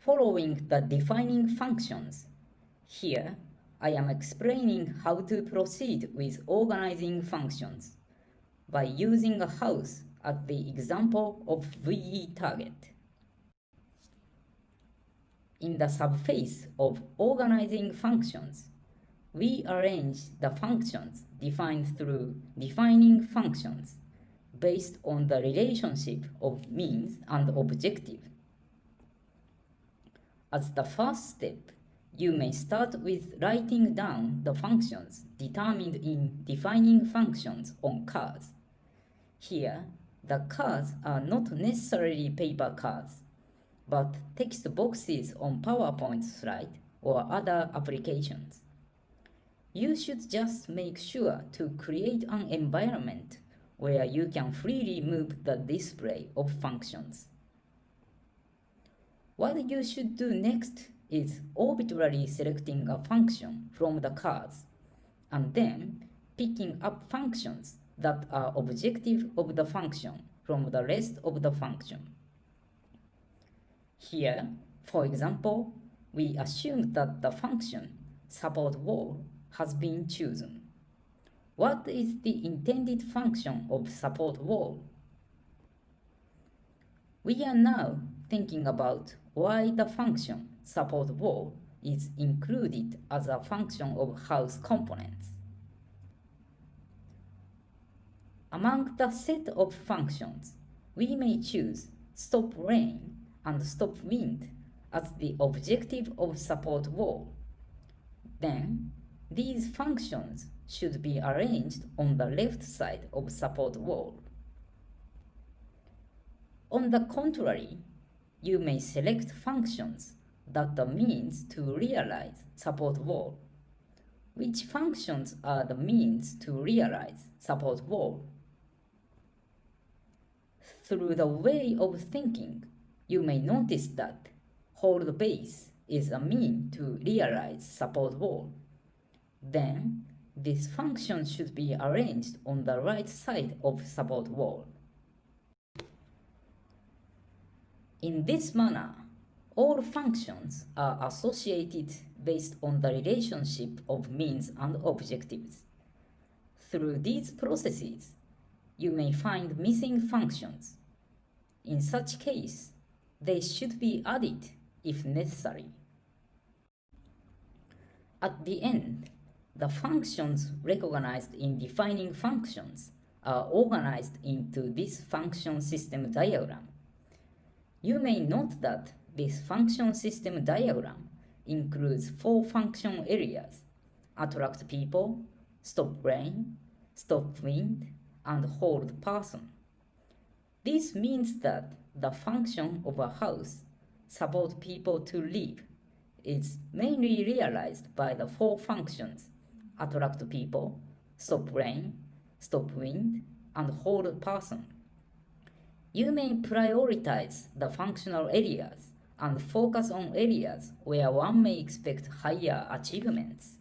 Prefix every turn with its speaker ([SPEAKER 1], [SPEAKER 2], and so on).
[SPEAKER 1] following the defining functions. Here, I am explaining how to proceed with organizing functions by using a house as the example of VE target. In the subphase of organizing functions, we arrange the functions defined through defining functions based on the relationship of means and objective. As the first step, you may start with writing down the functions determined in defining functions on cards. Here, the cards are not necessarily paper cards, but text boxes on PowerPoint slide or other applications. You should just make sure to create an environment where you can freely move the display of functions. What you should do next is arbitrarily selecting a function from the cards and then picking up functions that are objective of the function from the rest of the function. Here, for example, we assume that the function support wall has been chosen. What is the intended function of support wall? We are now thinking about why the function support wall is included as a function of house components. Among the set of functions, we may choose stop rain and stop wind as the objective of support wall. Then, these functions should be arranged on the left side of support wall. On the contrary, you may select functions that are means to realize support wall. Which functions are the means to realize support wall? Through the way of thinking, you may notice that hold base is a mean to realize support wall. Then, this function should be arranged on the right side of support wall. In this manner, all functions are associated based on the relationship of means and objectives. Through these processes, you may find missing functions. In such case, they should be added if necessary. At the end, the functions recognized in defining functions are organized into this function system diagram. You may note that this function system diagram includes 4 function areas: attract people, stop rain, stop wind, and hold person. This means that the function of a house, support people to live, is mainly realized by the 4 functions: attract people, stop rain, stop wind, and hold person. You may prioritize the functional areas and focus on areas where one may expect higher achievements.